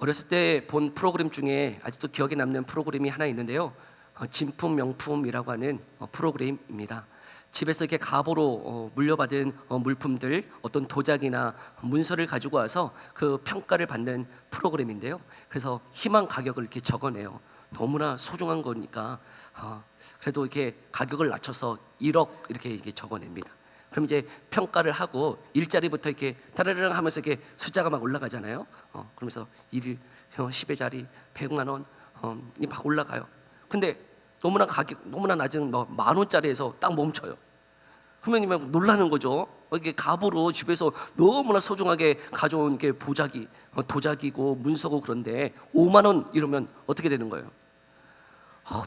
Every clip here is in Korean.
어렸을 때 본 프로그램 중에 아직도 기억에 남는 프로그램이 하나 있는데요. 진품 명품이라고 하는 프로그램입니다. 집에서 이렇게 가보로 물려받은 물품들, 어떤 도자기나 문서를 가지고 와서 그 평가를 받는 프로그램인데요. 그래서 희망 가격을 이렇게 적어내요. 너무나 소중한 거니까 그래도 이렇게 가격을 낮춰서 1억 이렇게 적어냅니다. 그럼 이제 평가를 하고 일자리부터 이렇게 따르릉 하면서 이렇게 숫자가 막 올라가잖아요. 그러면서 1, 10의 자리, 100만 원, 막 올라가요. 근데 너무나 가격 너무나 낮은 뭐 10,000원짜리에서 딱 멈춰요. 그러면 막 놀라는 거죠. 이게 갑으로 집에서 너무나 소중하게 가져온 게 보자기, 도자기고 문서고 그런데 5만 원 이러면 어떻게 되는 거예요?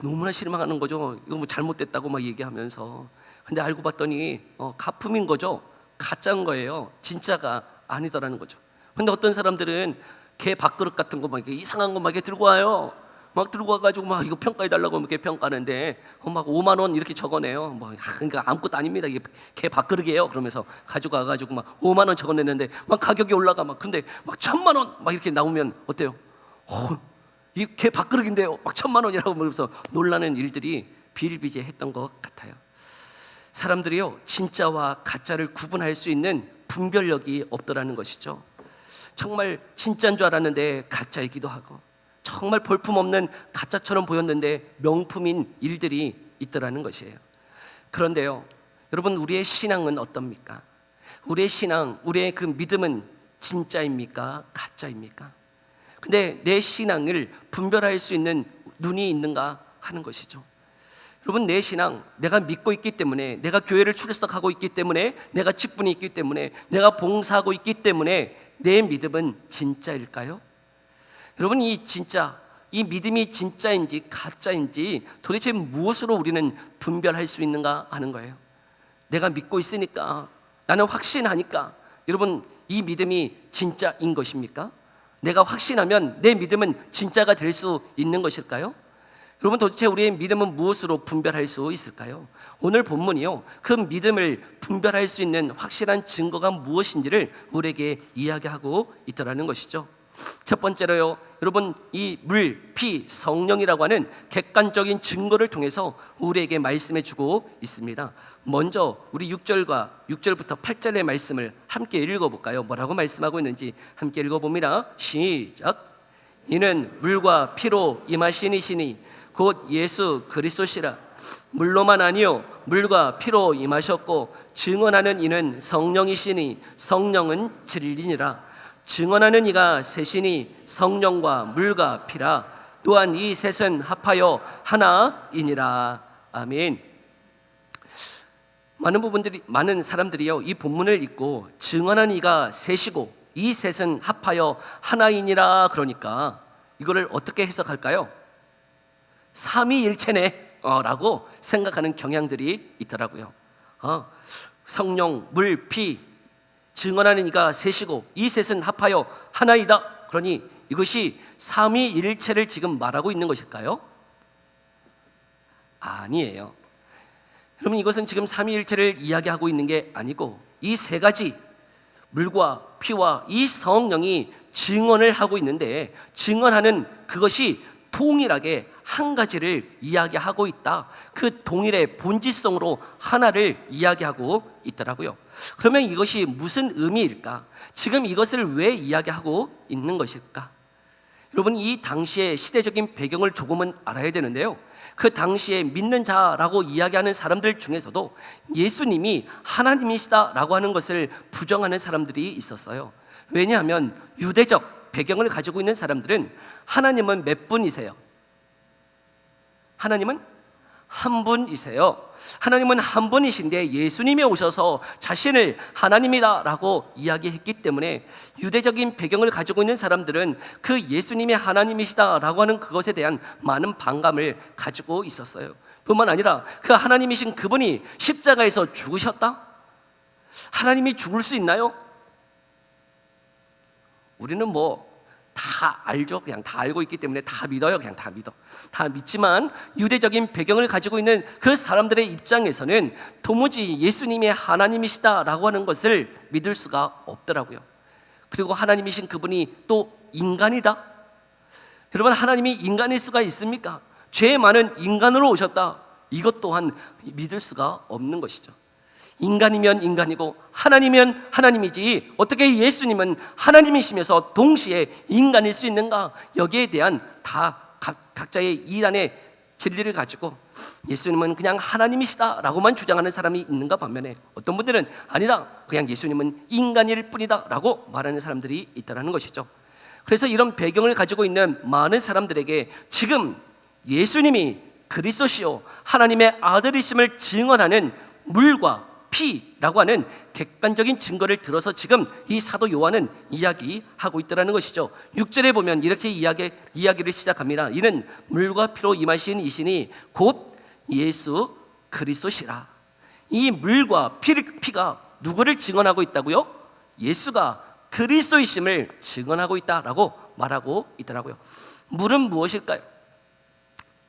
너무나 실망하는 거죠. 이거 뭐 잘못됐다고 막 얘기하면서. 근데 알고 봤더니 가품인 거죠. 가짜인 거예요. 진짜가 아니더라는 거죠. 근데 어떤 사람들은 개 밥그릇 같은 거 막 이상한 거 막 들고 와요. 막 들고 와가지고 막 이거 평가해 달라고 이렇게 평가하는데 막 5만 원 이렇게 적어내요. 그러니까 아무것도 아닙니다. 이게 개 밥그릇이에요. 그러면서 가지고 와가지고 막 5만 원 적어냈는데 막 가격이 올라가 막 근데 막 1,000만 원 막 이렇게 나오면 어때요? 이 개 밥그릇인데요. 막 1,000만 원이라고 그러면서 놀라는 일들이 비일비재했던 것 같아요. 사람들이요 진짜와 가짜를 구분할 수 있는 분별력이 없더라는 것이죠. 정말 진짜인 줄 알았는데 가짜이기도 하고, 정말 볼품없는 가짜처럼 보였는데 명품인 일들이 있더라는 것이에요. 그런데요 여러분, 우리의 신앙은 어떻습니까? 우리의 신앙, 우리의 그 믿음은 진짜입니까? 가짜입니까? 근데 내 신앙을 분별할 수 있는 눈이 있는가 하는 것이죠. 여러분, 내 신앙, 내가 믿고 있기 때문에, 내가 교회를 출석하고 있기 때문에, 내가 직분이 있기 때문에, 내가 봉사하고 있기 때문에 내 믿음은 진짜일까요? 여러분, 이 진짜, 이 믿음이 진짜인지 가짜인지 도대체 무엇으로 우리는 분별할 수 있는가 하는 거예요. 내가 믿고 있으니까, 나는 확신하니까, 여러분, 이 믿음이 진짜인 것입니까? 내가 확신하면 내 믿음은 진짜가 될 수 있는 것일까요? 여러분, 도대체 우리의 믿음은 무엇으로 분별할 수 있을까요? 오늘 본문이요 그 믿음을 분별할 수 있는 확실한 증거가 무엇인지를 우리에게 이야기하고 있더라는 것이죠. 첫 번째로요, 여러분, 이 물, 피, 성령이라고 하는 객관적인 증거를 통해서 우리에게 말씀해 주고 있습니다. 먼저 우리 6절부터 8절의 말씀을 함께 읽어볼까요? 뭐라고 말씀하고 있는지 함께 읽어봅니다. 시작. 이는 물과 피로 임하신 이시니 곧 예수 그리스도시라. 물로만 아니요 물과 피로 임하셨고 증언하는 이는 성령이시니 성령은 진리니라. 증언하는 이가 셋이니 성령과 물과 피라. 또한 이 셋은 합하여 하나이니라. 아멘. 많은 사람들이요 이 본문을 읽고 증언하는 이가 셋이고 이 셋은 합하여 하나이니라 그러니까 이거를 어떻게 해석할까요? 삼위일체네 라고 생각하는 경향들이 있더라고요. 성령, 물, 피, 증언하는 이가 셋이고 이 셋은 합하여 하나이다. 그러니 이것이 삼위일체를 지금 말하고 있는 것일까요? 아니에요. 여러분, 이것은 지금 삼위일체를 이야기하고 있는 게 아니고 이 세 가지 물과 피와 이 성령이 증언을 하고 있는데 증언하는 그것이 동일하게 한 가지를 이야기하고 있다. 그 동일의 본질성으로 하나를 이야기하고 있더라고요. 그러면 이것이 무슨 의미일까? 지금 이것을 왜 이야기하고 있는 것일까? 여러분, 이 당시의 시대적인 배경을 조금은 알아야 되는데요, 그 당시에 믿는 자라고 이야기하는 사람들 중에서도 예수님이 하나님이시다라고 하는 것을 부정하는 사람들이 있었어요. 왜냐하면 유대적 배경을 가지고 있는 사람들은 하나님은 몇 분이세요? 하나님은 한 분이세요. 하나님은 한 분이신데 예수님이 오셔서 자신을 하나님이다 라고 이야기했기 때문에 유대적인 배경을 가지고 있는 사람들은 그 예수님이 하나님이시다 라고 하는 그것에 대한 많은 반감을 가지고 있었어요. 뿐만 아니라 그 하나님이신 그분이 십자가에서 죽으셨다? 하나님이 죽을 수 있나요? 우리는 다 알죠. 그냥 다 알고 있기 때문에 다 믿어요. 그냥 다 믿어. 다 믿지만 유대적인 배경을 가지고 있는 그 사람들의 입장에서는 도무지 예수님이 하나님이시다라고 하는 것을 믿을 수가 없더라고요. 그리고 하나님이신 그분이 또 인간이다? 여러분, 하나님이 인간일 수가 있습니까? 죄 많은 인간으로 오셨다, 이것 또한 믿을 수가 없는 것이죠. 인간이면 인간이고 하나님이면 하나님이지 어떻게 예수님은 하나님이시면서 동시에 인간일 수 있는가? 여기에 대한 다 각자의 이단의 진리를 가지고 예수님은 그냥 하나님이시다라고만 주장하는 사람이 있는가 반면에 어떤 분들은 아니다, 그냥 예수님은 인간일 뿐이다 라고 말하는 사람들이 있다는 것이죠. 그래서 이런 배경을 가지고 있는 많은 사람들에게 지금 예수님이 그리스도시요 하나님의 아들이심을 증언하는 물과 피라고 하는 객관적인 증거를 들어서 지금 이 사도 요한은 이야기하고 있다는 것이죠. 6절에 보면 이렇게 이야기를 시작합니다. 이는 물과 피로 임하신 이신이 곧 예수 그리스도시라. 이 물과 피가 누구를 증언하고 있다고요? 예수가 그리스도이심을 증언하고 있다라고 말하고 있더라고요. 물은 무엇일까요?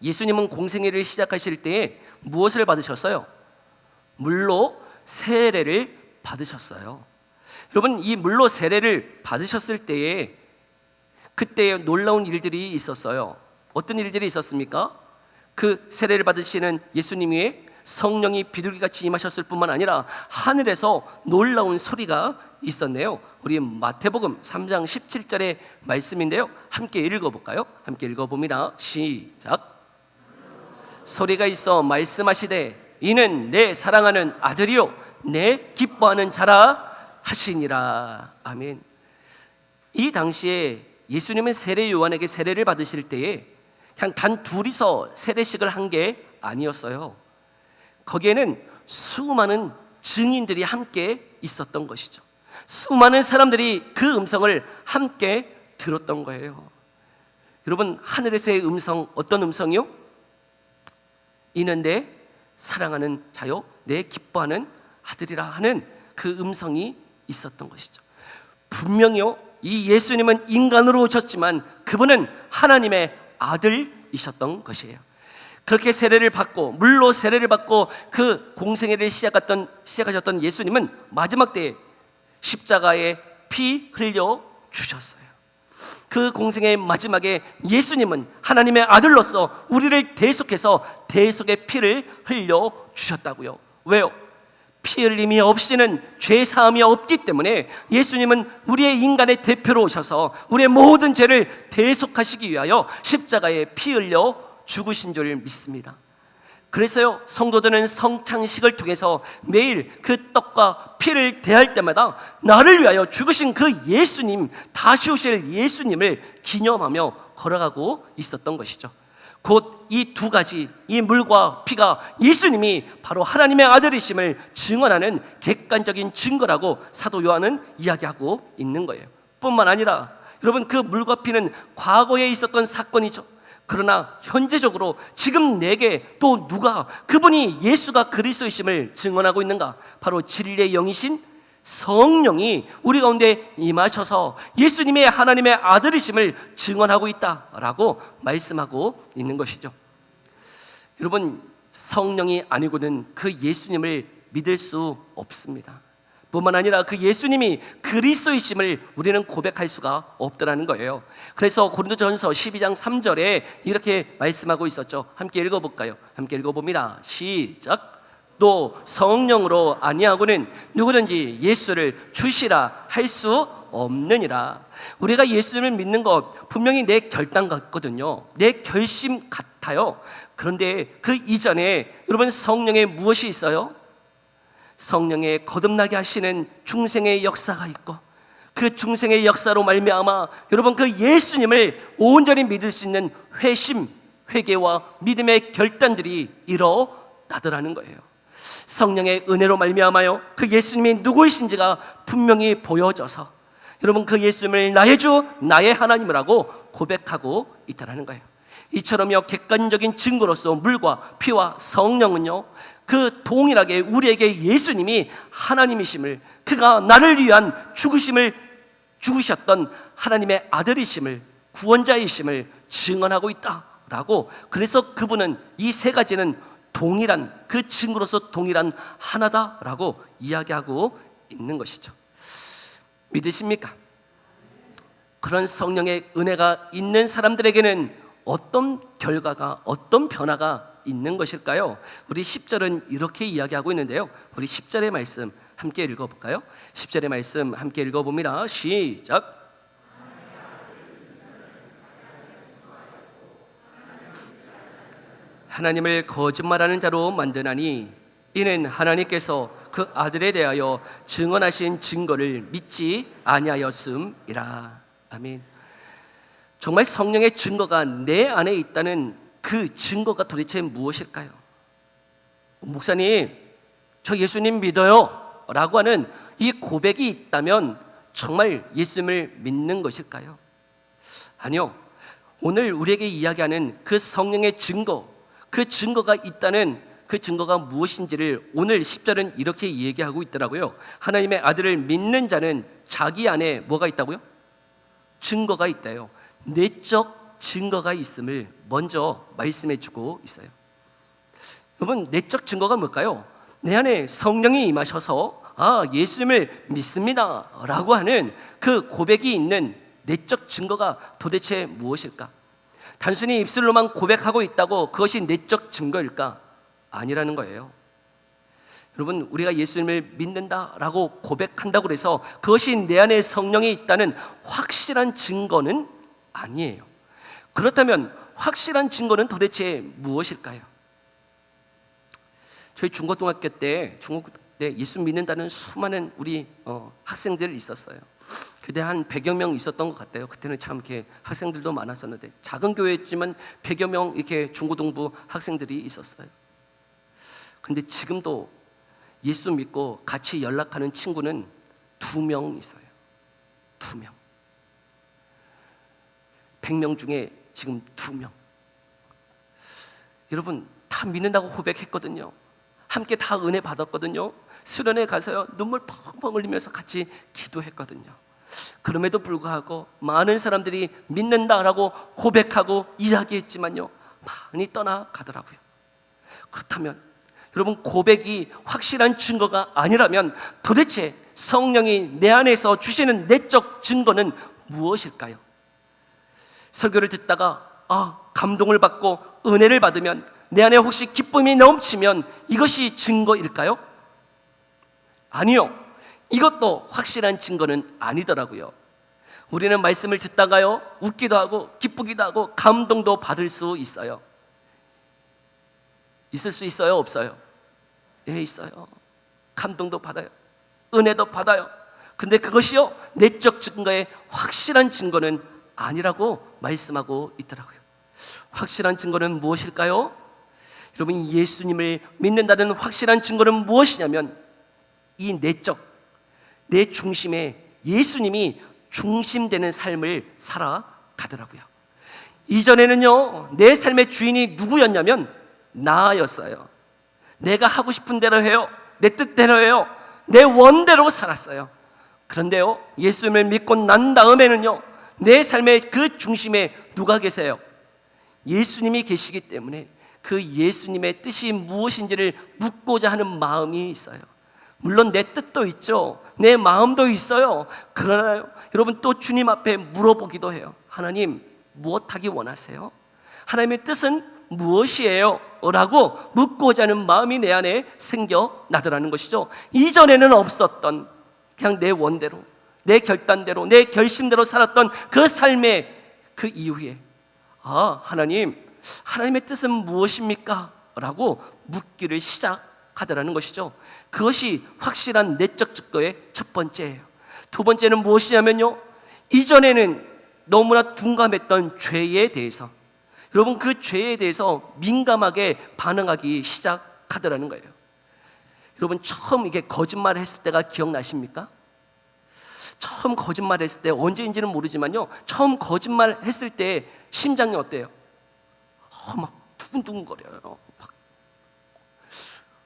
예수님은 공생애를 시작하실 때에 무엇을 받으셨어요? 물로 세례를 받으셨어요. 여러분, 이 물로 세례를 받으셨을 때에 그때 놀라운 일들이 있었어요. 어떤 일들이 있었습니까? 그 세례를 받으시는 예수님 위에 성령이 비둘기같이 임하셨을 뿐만 아니라 하늘에서 놀라운 소리가 있었네요. 우리 마태복음 3장 17절의 말씀인데요, 함께 읽어볼까요? 함께 읽어봅니다. 시작. 소리가 있어 말씀하시되 이는 내 사랑하는 아들이요 내 기뻐하는 자라 하시니라. 아멘. 이 당시에 예수님은 세례 요한에게 세례를 받으실 때에 그냥 단 둘이서 세례식을 한 게 아니었어요. 거기에는 수많은 증인들이 함께 있었던 것이죠. 수많은 사람들이 그 음성을 함께 들었던 거예요. 여러분, 하늘에서의 음성, 어떤 음성이요? 이는 내 사랑하는 자요 내 기뻐하는 아들이라 하는 그 음성이 있었던 것이죠. 분명히요, 이 예수님은 인간으로 오셨지만 그분은 하나님의 아들이셨던 것이에요. 그렇게 세례를 받고 물로 세례를 받고 그 공생애를 시작하셨던 예수님은 마지막 때에 십자가에 피 흘려 주셨어요. 그 공생의 마지막에 예수님은 하나님의 아들로서 우리를 대속해서 대속의 피를 흘려 주셨다고요. 왜요? 피 흘림이 없이는 죄 사함이 없기 때문에 예수님은 우리의 인간의 대표로 오셔서 우리의 모든 죄를 대속하시기 위하여 십자가에 피 흘려 죽으신 줄 믿습니다. 그래서요, 성도들은 성찬식을 통해서 매일 그 떡과 피를 대할 때마다 나를 위하여 죽으신 그 예수님, 다시 오실 예수님을 기념하며 걸어가고 있었던 것이죠. 곧 이 두 가지, 이 물과 피가 예수님이 바로 하나님의 아들이심을 증언하는 객관적인 증거라고 사도 요한은 이야기하고 있는 거예요. 뿐만 아니라 여러분, 그 물과 피는 과거에 있었던 사건이죠. 그러나 현재적으로 지금 내게 또 누가 그분이 예수가 그리스도이심을 증언하고 있는가? 바로 진리의 영이신 성령이 우리 가운데 임하셔서 예수님의 하나님의 아들이심을 증언하고 있다라고 말씀하고 있는 것이죠. 여러분, 성령이 아니고는 그 예수님을 믿을 수 없습니다. 뿐만 아니라 그 예수님이 그리스도이심을 우리는 고백할 수가 없다는 거예요. 그래서 고린도전서 12장 3절에 이렇게 말씀하고 있었죠. 함께 읽어볼까요? 함께 읽어봅니다. 시작. 또 성령으로 아니하고는 누구든지 예수를 주시라 할 수 없느니라. 우리가 예수님을 믿는 것 분명히 내 결단 같거든요. 내 결심 같아요. 그런데 그 이전에 여러분, 성령에 무엇이 있어요? 성령의 거듭나게 하시는 중생의 역사가 있고, 그 중생의 역사로 말미암아 여러분 그 예수님을 온전히 믿을 수 있는 회심, 회개와 믿음의 결단들이 일어나더라는 거예요. 성령의 은혜로 말미암아요 그 예수님이 누구이신지가 분명히 보여져서 여러분 그 예수님을 나의 주, 나의 하나님을 하고 고백하고 있다는 거예요. 이처럼요, 객관적인 증거로서 물과 피와 성령은요, 그 동일하게 우리에게 예수님이 하나님이심을, 그가 나를 위한 죽으셨던 하나님의 아들이심을, 구원자이심을 증언하고 있다라고. 그래서 그분은 이 세 가지는 동일한, 그 증거로서 동일한 하나다라고 이야기하고 있는 것이죠. 믿으십니까? 그런 성령의 은혜가 있는 사람들에게는 어떤 결과가, 어떤 변화가 있는 것일까요? 우리 10절은 이렇게 이야기하고 있는데요, 우리 10절의 말씀 함께 읽어볼까요? 10절의 말씀 함께 읽어봅니다. 시작. 하나님을 거짓말하는 자로 만드나니 이는 하나님께서 그 아들에 대하여 증언하신 증거를 믿지 아니하였음이라. 아멘. 정말 성령의 증거가 내 안에 있다는 그 증거가 도대체 무엇일까요? 목사님, 저 예수님 믿어요 라고 하는 이 고백이 있다면 정말 예수님을 믿는 것일까요? 아니요. 오늘 우리에게 이야기하는 그 성령의 증거, 그 증거가 있다는 그 증거가 무엇인지를 오늘 10절은 이렇게 얘기하고 있더라고요. 하나님의 아들을 믿는 자는 자기 안에 뭐가 있다고요? 증거가 있다요. 내적 증거가 있음을 먼저 말씀해 주고 있어요. 여러분, 내적 증거가 뭘까요? 내 안에 성령이 임하셔서 예수님을 믿습니다 라고 하는 그 고백이 있는 내적 증거가 도대체 무엇일까? 단순히 입술로만 고백하고 있다고 그것이 내적 증거일까? 아니라는 거예요. 여러분, 우리가 예수님을 믿는다라고 고백한다고 해서 그것이 내 안에 성령이 있다는 확실한 증거는 아니에요. 그렇다면 확실한 증거는 도대체 무엇일까요? 저희 중고등학교 때 예수 믿는다는 수많은 우리 학생들이 있었어요. 그때 한 100여 명 있었던 것 같아요. 그때는 참 이렇게 학생들도 많았었는데, 작은 교회였지만 100여 명 이렇게 중고등부 학생들이 있었어요. 근데 지금도 예수 믿고 같이 연락하는 친구는 2명 있어요. 2명. 100명 중에 지금 2명. 여러분, 다 믿는다고 고백했거든요. 함께 다 은혜 받았거든요. 수련회 가서요, 눈물 펑펑 흘리면서 같이 기도했거든요. 그럼에도 불구하고 많은 사람들이 믿는다라고 고백하고 이야기했지만요, 많이 떠나가더라고요. 그렇다면 여러분, 고백이 확실한 증거가 아니라면 도대체 성령이 내 안에서 주시는 내적 증거는 무엇일까요? 설교를 듣다가 감동을 받고 은혜를 받으면, 내 안에 혹시 기쁨이 넘치면 이것이 증거일까요? 아니요. 이것도 확실한 증거는 아니더라고요. 우리는 말씀을 듣다가요, 웃기도 하고 기쁘기도 하고 감동도 받을 수 있어요. 있을 수 있어요, 없어요? 네, 있어요. 감동도 받아요. 은혜도 받아요. 근데 그것이요, 내적 증거의 확실한 증거는 아니라고 말씀하고 있더라고요. 확실한 증거는 무엇일까요? 여러분, 예수님을 믿는다는 확실한 증거는 무엇이냐면 이 내적, 내 중심에 예수님이 중심되는 삶을 살아가더라고요. 이전에는요, 내 삶의 주인이 누구였냐면 나였어요. 내가 하고 싶은 대로 해요. 내 뜻대로 해요. 내 원대로 살았어요. 그런데요, 예수님을 믿고 난 다음에는요, 내 삶의 그 중심에 누가 계세요? 예수님이 계시기 때문에 그 예수님의 뜻이 무엇인지를 묻고자 하는 마음이 있어요. 물론 내 뜻도 있죠. 내 마음도 있어요. 그러나 여러분, 또 주님 앞에 물어보기도 해요. 하나님, 무엇하기 원하세요? 하나님의 뜻은 무엇이에요? 라고 묻고자 하는 마음이 내 안에 생겨나더라는 것이죠. 이전에는 없었던, 그냥 내 원대로, 내 결단대로, 내 결심대로 살았던 그 삶의 그 이후에 하나님, 하나님의 뜻은 무엇입니까? 라고 묻기를 시작하더라는 것이죠. 그것이 확실한 내적 증거의 첫 번째예요. 두 번째는 무엇이냐면요, 이전에는 너무나 둔감했던 죄에 대해서, 여러분, 그 죄에 대해서 민감하게 반응하기 시작하더라는 거예요. 여러분, 처음 이게 거짓말을 했을 때가 기억나십니까? 처음 거짓말했을 때, 언제인지는 모르지만요, 처음 거짓말했을 때 심장이 어때요? 막 두근두근거려요. 막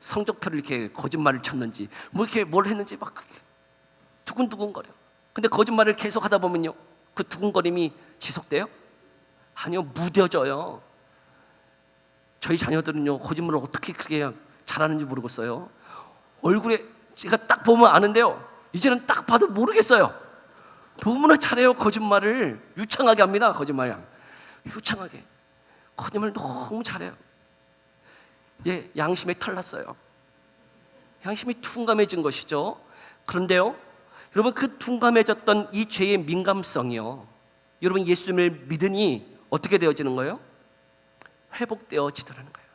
성적표를 이렇게 거짓말을 쳤는지 뭐 이렇게 뭘 했는지 막 두근두근거려. 근데 거짓말을 계속 하다 보면요, 그 두근거림이 지속돼요? 아니요, 무뎌져요. 저희 자녀들은요, 거짓말을 어떻게 그렇게 잘하는지 모르겠어요. 얼굴에 제가 딱 보면 아는데요, 이제는 딱 봐도 모르겠어요. 너무나 잘해요. 거짓말을 유창하게 합니다. 거짓말 유창하게 거짓말 너무 잘해요. 예, 양심에 털났어요. 양심이 둔감해진 것이죠. 그런데요, 여러분, 그 둔감해졌던 이 죄의 민감성이요, 여러분 예수님을 믿으니 어떻게 되어지는 거예요? 회복되어지더라는 거예요.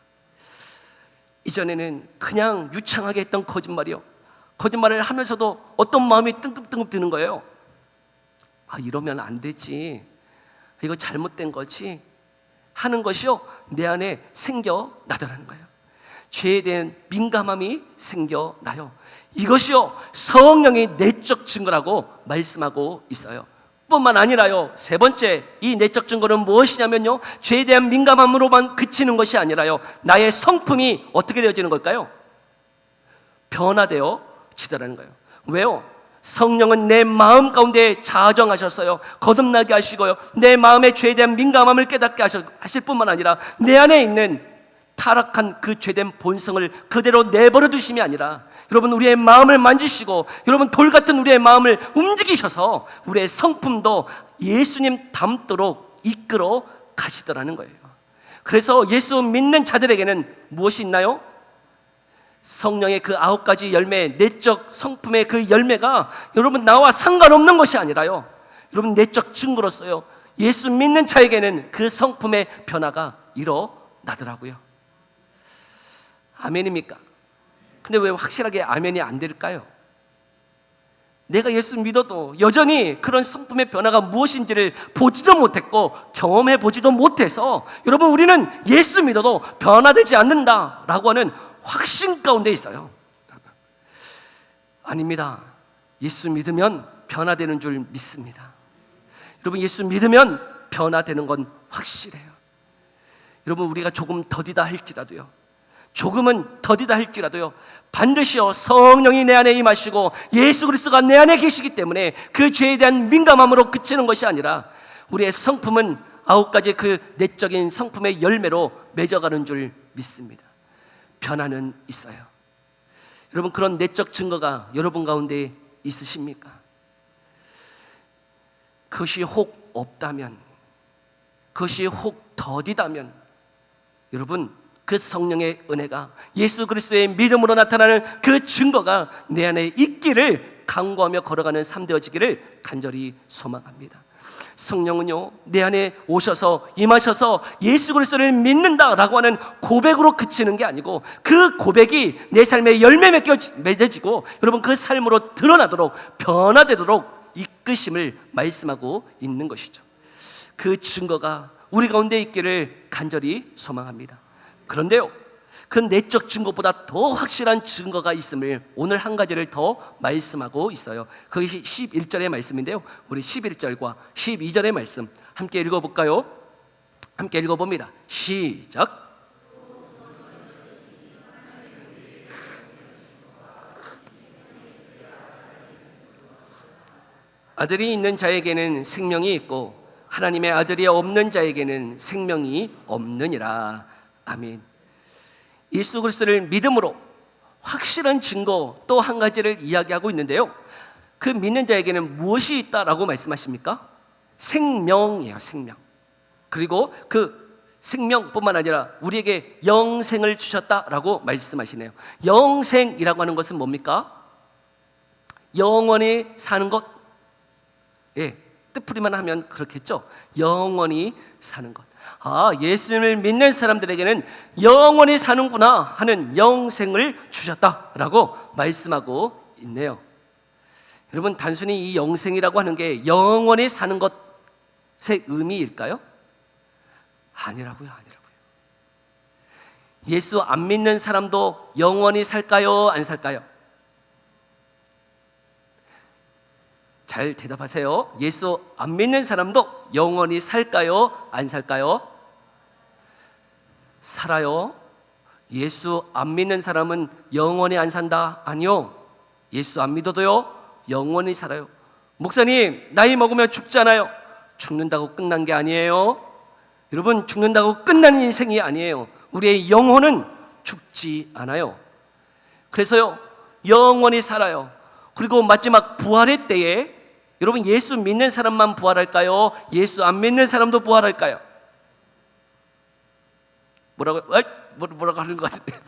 이전에는 그냥 유창하게 했던 거짓말이요, 거짓말을 하면서도 어떤 마음이 뜬금뜬금 드는 거예요. 아, 이러면 안 되지, 이거 잘못된 거지 하는 것이요, 내 안에 생겨나더라는 거예요. 죄에 대한 민감함이 생겨나요. 이것이요, 성령의 내적 증거라고 말씀하고 있어요. 뿐만 아니라요, 세 번째, 이 내적 증거는 무엇이냐면요, 죄에 대한 민감함으로만 그치는 것이 아니라요, 나의 성품이 어떻게 되어지는 걸까요? 변화되어지더라는 거예요. 왜요? 성령은 내 마음 가운데 자정하셨어요. 거듭나게 하시고요, 내 마음의 죄에 대한 민감함을 깨닫게 하실 뿐만 아니라 내 안에 있는 타락한 그 죄된 본성을 그대로 내버려 두심이 아니라, 여러분, 우리의 마음을 만지시고, 여러분, 돌 같은 우리의 마음을 움직이셔서 우리의 성품도 예수님 닮도록 이끌어 가시더라는 거예요. 그래서 예수 믿는 자들에게는 무엇이 있나요? 성령의 그 9가지 열매, 내적 성품의 그 열매가 여러분 나와 상관없는 것이 아니라요, 여러분 내적 증거로서요, 예수 믿는 자에게는 그 성품의 변화가 일어나더라고요. 아멘입니까? 근데 왜 확실하게 아멘이 안 될까요? 내가 예수 믿어도 여전히 그런 성품의 변화가 무엇인지를 보지도 못했고 경험해 보지도 못해서, 여러분, 우리는 예수 믿어도 변화되지 않는다라고 하는 확신 가운데 있어요. 아닙니다. 예수 믿으면 변화되는 줄 믿습니다. 여러분, 예수 믿으면 변화되는 건 확실해요. 여러분, 우리가 조금 더디다 할지라도요, 조금은 더디다 할지라도요, 반드시요 성령이 내 안에 임하시고 예수 그리스도가 내 안에 계시기 때문에 그 죄에 대한 민감함으로 그치는 것이 아니라 우리의 성품은 9가지 그 내적인 성품의 열매로 맺어가는 줄 믿습니다. 변화는 있어요. 여러분, 그런 내적 증거가 여러분 가운데 있으십니까? 그것이 혹 없다면, 그것이 혹 더디다면, 여러분, 그 성령의 은혜가, 예수 그리스도의 믿음으로 나타나는 그 증거가 내 안에 있기를 간구하며 걸어가는 삶 되어지기를 간절히 소망합니다. 성령은요, 내 안에 오셔서 임하셔서 예수 그리스도를 믿는다라고 하는 고백으로 그치는 게 아니고, 그 고백이 내 삶에 열매 맺어지고 여러분 그 삶으로 드러나도록, 변화되도록 이끄심을 말씀하고 있는 것이죠. 그 증거가 우리 가운데 있기를 간절히 소망합니다. 그런데요, 그 내적 증거보다 더 확실한 증거가 있음을 오늘 한 가지를 더 말씀하고 있어요. 그것이 11절의 말씀인데요, 우리 11절과 12절의 말씀 함께 읽어볼까요? 함께 읽어봅니다. 시작. 아들이 있는 자에게는 생명이 있고 하나님의 아들이 없는 자에게는 생명이 없느니라. 아멘. 예수 그리스도를 믿음으로 확실한 증거 또 한 가지를 이야기하고 있는데요, 그 믿는 자에게는 무엇이 있다라고 말씀하십니까? 생명이에요. 생명. 그리고 그 생명뿐만 아니라 우리에게 영생을 주셨다라고 말씀하시네요. 영생이라고 하는 것은 뭡니까? 영원히 사는 것. 예, 뜻풀이만 하면 그렇겠죠. 영원히 사는 것. 아, 예수님을 믿는 사람들에게는 영원히 사는구나 하는 영생을 주셨다라고 말씀하고 있네요. 여러분, 단순히 이 영생이라고 하는 게 영원히 사는 것의 의미일까요? 아니라고요. 예수 안 믿는 사람도 영원히 살까요? 안 살까요? 잘 대답하세요. 예수 안 믿는 사람도 영원히 살까요? 안 살까요? 살아요. 예수 안 믿는 사람은 영원히 안 산다? 아니요. 예수 안 믿어도요, 영원히 살아요. 목사님, 나이 먹으면 죽잖아요. 죽는다고 끝난 게 아니에요. 여러분, 죽는다고 끝나는 인생이 아니에요. 우리의 영혼은 죽지 않아요. 그래서요, 영원히 살아요. 그리고 마지막 부활의 때에 여러분, 예수 믿는 사람만 부활할까요? 예수 안 믿는 사람도 부활할까요? 뭐라고 하는 것 같은데.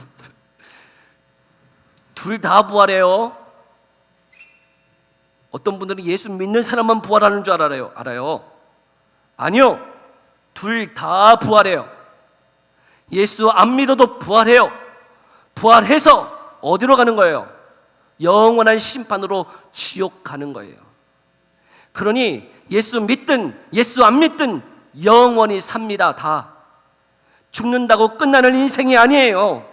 둘 다 부활해요. 어떤 분들은 예수 믿는 사람만 부활하는 줄 알아요. 아니요, 둘 다 부활해요. 예수 안 믿어도 부활해요. 부활해서 어디로 가는 거예요? 영원한 심판으로 지옥 가는 거예요. 그러니 예수 믿든 예수 안 믿든 영원히 삽니다. 다 죽는다고 끝나는 인생이 아니에요.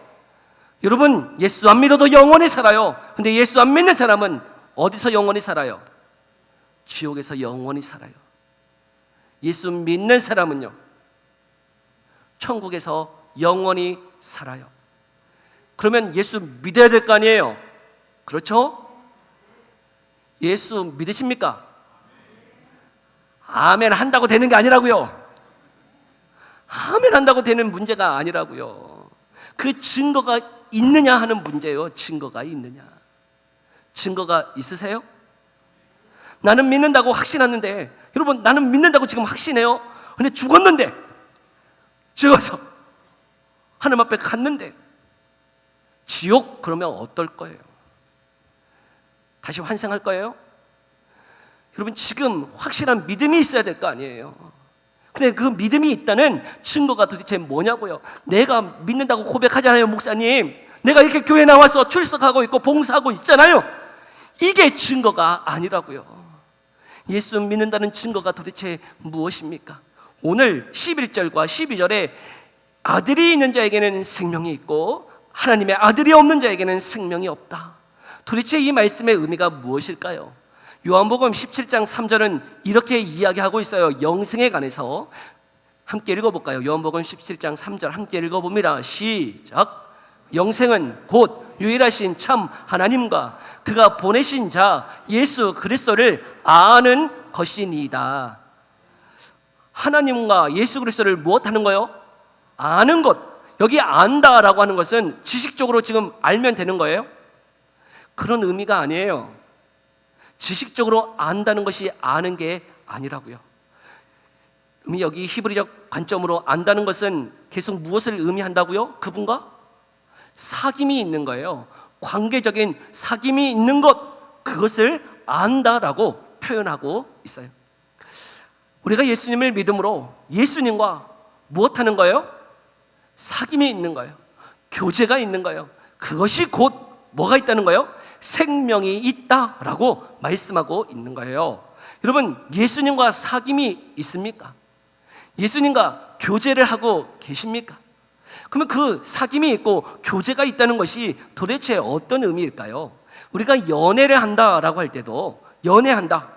여러분, 예수 안 믿어도 영원히 살아요. 근데 예수 안 믿는 사람은 어디서 영원히 살아요? 지옥에서 영원히 살아요. 예수 믿는 사람은요, 천국에서 영원히 살아요. 그러면 예수 믿어야 될 거 아니에요? 그렇죠? 예수 믿으십니까? 아멘 한다고 되는 게 아니라고요. 아멘 한다고 되는 문제가 아니라고요. 그 증거가 있느냐 하는 문제예요. 증거가 있느냐. 증거가 있으세요? 나는 믿는다고 확신하는데, 여러분, 나는 믿는다고 지금 확신해요. 근데 죽었는데, 죽어서 하나님 앞에 갔는데 지옥 그러면 어떨 거예요? 다시 환생할 거예요? 여러분, 지금 확실한 믿음이 있어야 될 거 아니에요. 근데 그 믿음이 있다는 증거가 도대체 뭐냐고요? 내가 믿는다고 고백하잖아요. 목사님, 내가 이렇게 교회 나와서 출석하고 있고 봉사하고 있잖아요. 이게 증거가 아니라고요. 예수 믿는다는 증거가 도대체 무엇입니까? 오늘 11절과 12절에 아들이 있는 자에게는 생명이 있고 하나님의 아들이 없는 자에게는 생명이 없다. 도대체 이 말씀의 의미가 무엇일까요? 요한복음 17장 3절은 이렇게 이야기하고 있어요. 영생에 관해서. 함께 읽어볼까요? 요한복음 17장 3절 함께 읽어봅니다. 시작. 영생은 곧 유일하신 참 하나님과 그가 보내신 자 예수 그리스도를 아는 것이니이다. 하나님과 예수 그리스도를 무엇하는 거요? 아는 것. 여기 안다라고 하는 것은 지식적으로 지금 알면 되는 거예요? 그런 의미가 아니에요. 지식적으로 안다는 것이 아는 게 아니라고요. 여기 히브리적 관점으로 안다는 것은 계속 무엇을 의미한다고요? 그분과 사귐이 있는 거예요. 관계적인 사귐이 있는 것, 그것을 안다라고 표현하고 있어요. 우리가 예수님을 믿음으로 예수님과 무엇하는 거예요? 사귐이 있는 거예요. 교제가 있는 거예요. 그것이 곧 뭐가 있다는 거예요? 생명이 있다라고 말씀하고 있는 거예요. 여러분, 예수님과 사귐이 있습니까? 예수님과 교제를 하고 계십니까? 그러면 그 사귐이 있고 교제가 있다는 것이 도대체 어떤 의미일까요? 우리가 연애를 한다라고 할 때도 연애한다.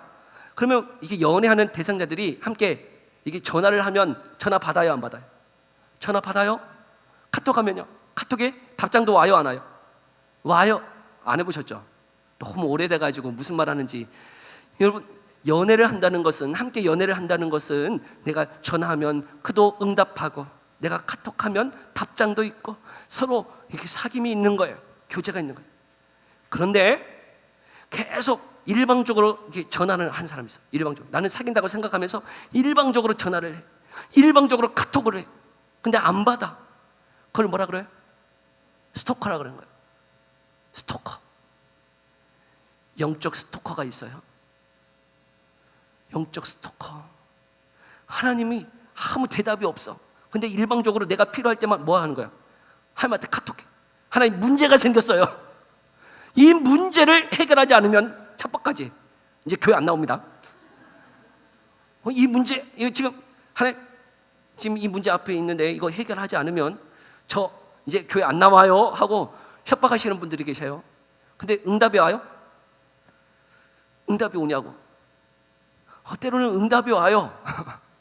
그러면 이게 연애하는 대상자들이 함께 이게 전화를 하면 전화 받아요, 안 받아요? 전화 받아요? 카톡 하면요? 카톡에 답장도 와요, 안 와요? 와요. 안 해보셨죠? 너무 오래돼가지고 무슨 말 하는지. 여러분, 연애를 한다는 것은, 함께 연애를 한다는 것은 내가 전화하면 그도 응답하고 내가 카톡하면 답장도 있고 서로 이렇게 사귐이 있는 거예요. 교제가 있는 거예요. 그런데 계속 일방적으로 이렇게 전화를 한 사람이 있어요. 일방적으로. 나는 사귄다고 생각하면서 일방적으로 전화를 해. 일방적으로 카톡을 해. 근데 안 받아. 그걸 뭐라 그래요? 스토커라 그러는 거예요. 스토커. 영적 스토커가 있어요. 영적 스토커. 하나님이 아무 대답이 없어. 근데 일방적으로 내가 필요할 때만 뭐 하는 거야? 하나님한테 카톡해. 하나님, 문제가 생겼어요. 이 문제를 해결하지 않으면 협박까지. 이제 교회 안 나옵니다. 이 문제, 이거 지금 하나님, 지금 이 문제 앞에 있는데 이거 해결하지 않으면 저 이제 교회 안 나와요 하고 협박하시는 분들이 계세요. 근데 응답이 와요? 응답이 오냐고. 때로는 응답이 와요.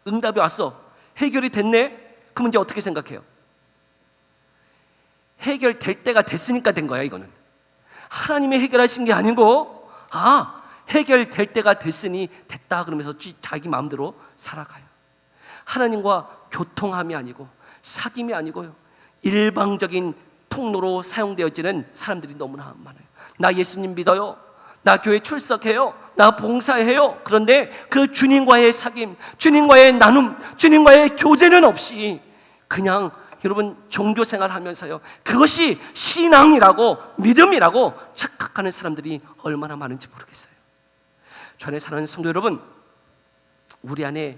응답이 왔어. 해결이 됐네? 그럼 이제 어떻게 생각해요? 해결될 때가 됐으니까 된 거야, 이거는. 하나님이 해결하신 게 아니고, 해결될 때가 됐으니 됐다 그러면서 자기 마음대로 살아가요. 하나님과 교통함이 아니고 사귐이 아니고요, 일방적인 통로로 사용되어지는 사람들이 너무나 많아요. 나 예수님 믿어요. 나 교회 출석해요. 나 봉사해요. 그런데 그 주님과의 사귐, 주님과의 나눔, 주님과의 교제는 없이 그냥 여러분 종교생활 하면서요, 그것이 신앙이라고 믿음이라고 착각하는 사람들이 얼마나 많은지 모르겠어요. 주 안에 사는 성도 여러분, 우리 안에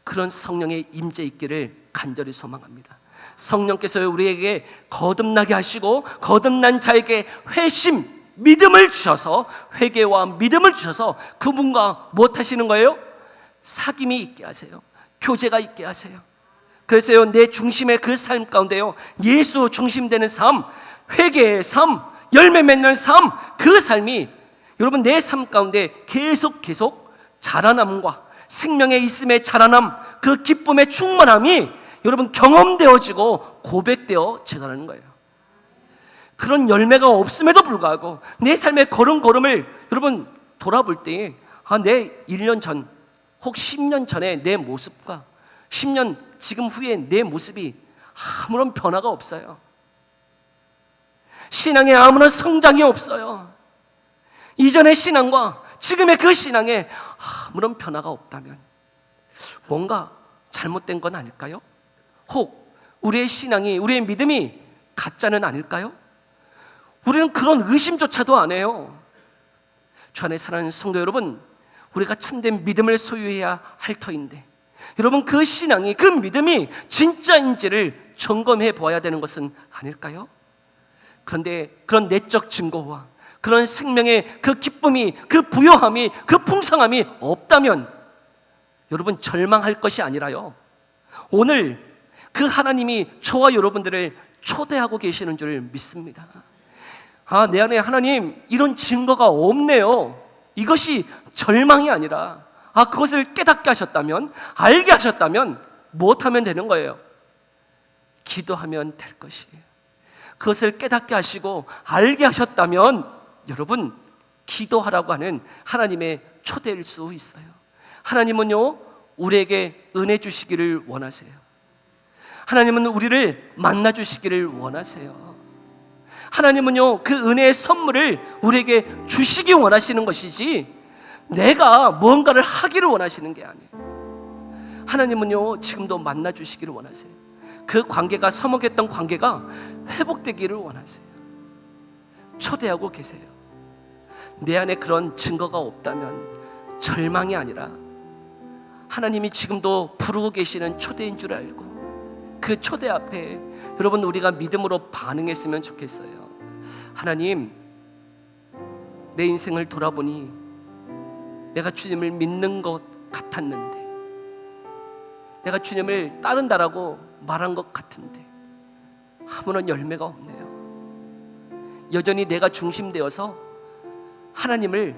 그런 성령의 임재 있기를 간절히 소망합니다. 성령께서 우리에게 거듭나게 하시고 거듭난 자에게 회심, 믿음을 주셔서, 회개와 믿음을 주셔서 그분과 무엇 하시는 거예요? 사귐이 있게 하세요. 교제가 있게 하세요. 그래서요, 내 중심의 그 삶 가운데요, 예수 중심되는 삶, 회개의 삶, 열매 맺는 삶, 그 삶이 여러분 내 삶 가운데 계속 자라남과 생명의 있음의 자라남, 그 기쁨의 충만함이 여러분 경험되어지고 고백되어 지나가는 거예요. 그런 열매가 없음에도 불구하고 내 삶의 걸음걸음을 여러분 돌아볼 때에 내 1년 전, 혹 10년 전에 내 모습과 10년 지금 후에 내 모습이 아무런 변화가 없어요. 신앙에 아무런 성장이 없어요. 이전의 신앙과 지금의 그 신앙에 아무런 변화가 없다면 뭔가 잘못된 건 아닐까요? 혹 우리의 신앙이, 우리의 믿음이 가짜는 아닐까요? 우리는 그런 의심조차도 안 해요. 주 안에 사랑하는 성도 여러분, 우리가 참된 믿음을 소유해야 할 터인데 여러분 그 신앙이, 그 믿음이 진짜인지를 점검해 보아야 되는 것은 아닐까요? 그런데 그런 내적 증거와 그런 생명의 그 기쁨이, 그 부요함이, 그 풍성함이 없다면 여러분 절망할 것이 아니라요, 오늘 그 하나님이 저와 여러분들을 초대하고 계시는 줄 믿습니다. 내 안에 하나님 이런 증거가 없네요. 이것이 절망이 아니라 그것을 깨닫게 하셨다면, 알게 하셨다면 무엇하면 되는 거예요? 기도하면 될 것이에요. 그것을 깨닫게 하시고 알게 하셨다면 여러분 기도하라고 하는 하나님의 초대일 수 있어요. 하나님은요, 우리에게 은혜 주시기를 원하세요. 하나님은 우리를 만나 주시기를 원하세요. 하나님은요, 그 은혜의 선물을 우리에게 주시기 원하시는 것이지 내가 무언가를 하기를 원하시는 게 아니에요. 하나님은요, 지금도 만나 주시기를 원하세요. 그 관계가, 서먹했던 관계가 회복되기를 원하세요. 초대하고 계세요. 내 안에 그런 증거가 없다면 절망이 아니라 하나님이 지금도 부르고 계시는 초대인 줄 알고 그 초대 앞에 여러분 우리가 믿음으로 반응했으면 좋겠어요. 하나님, 내 인생을 돌아보니 내가 주님을 믿는 것 같았는데, 내가 주님을 따른다라고 말한 것 같은데 아무런 열매가 없네요. 여전히 내가 중심되어서 하나님을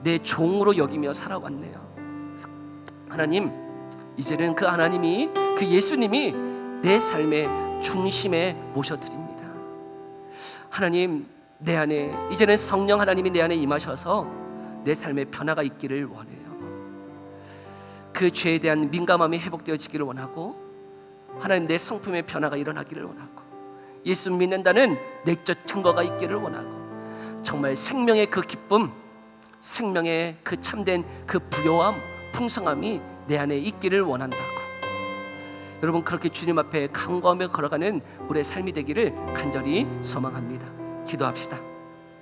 내 종으로 여기며 살아왔네요. 하나님, 이제는 그 하나님이, 그 예수님이 내 삶의 중심에 모셔드립니다. 하나님, 내 안에 이제는 성령 하나님이 내 안에 임하셔서 내 삶에 변화가 있기를 원해요. 그 죄에 대한 민감함이 회복되어지기를 원하고, 하나님 내 성품의 변화가 일어나기를 원하고, 예수 믿는다는 내적 증거가 있기를 원하고, 정말 생명의 그 기쁨, 생명의 그 참된 그 부요함, 풍성함이 내 안에 있기를 원한다고. 여러분 그렇게 주님 앞에 간구하며 걸어가는 우리의 삶이 되기를 간절히 소망합니다. 기도합시다.